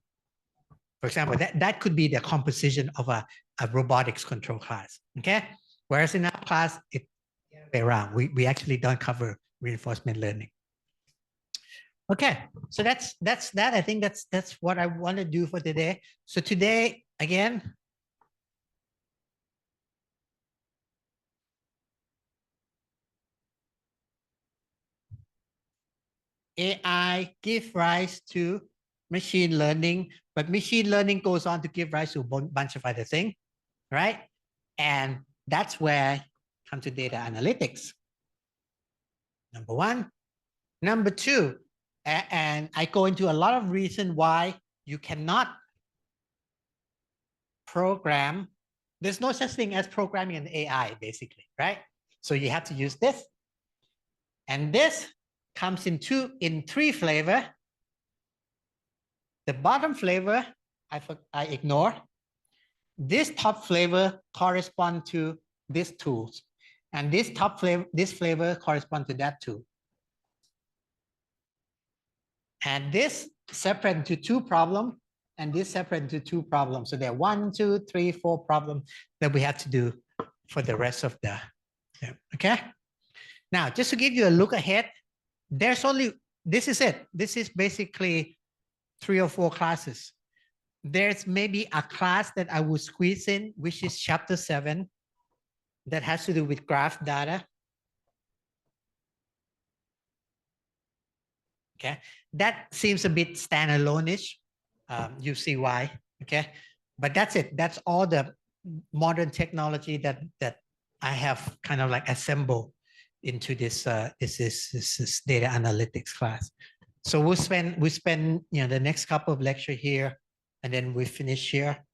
For example, that could be the composition of a robotics control class, okay? Whereas in our class, it's the other way around. We actually don't cover reinforcement learning. Okay, so that's that. I think that's what I want to do for today. So today, again, AI give rise to machine learning, but machine learning goes on to give rise to a bunch of other things, right? And that's where come to data analytics. Number one. Number two, and I go into a lot of reason why you cannot program. There's no such thing as programming an AI, basically, right? So you have to use this. And this comes in three flavor. The bottom flavor, I ignore. This top flavor corresponds to these tools. And this flavor corresponds to that tool. And this separate into two problems, and this separate into two problems. So there are 1, 2, 3, 4 problems that we have to do for the rest of the, okay? Now, just to give you a look ahead, there's only, this is it. This is basically 3 or 4 classes. There's maybe a class that I will squeeze in, which is chapter 7, that has to do with graph data. Okay, that seems a bit standalone-ish. You see why, okay? But that's it. That's all the modern technology that I have kind of like assembled into this this data analytics class. So we spend the next couple of lectures here and then we finish here.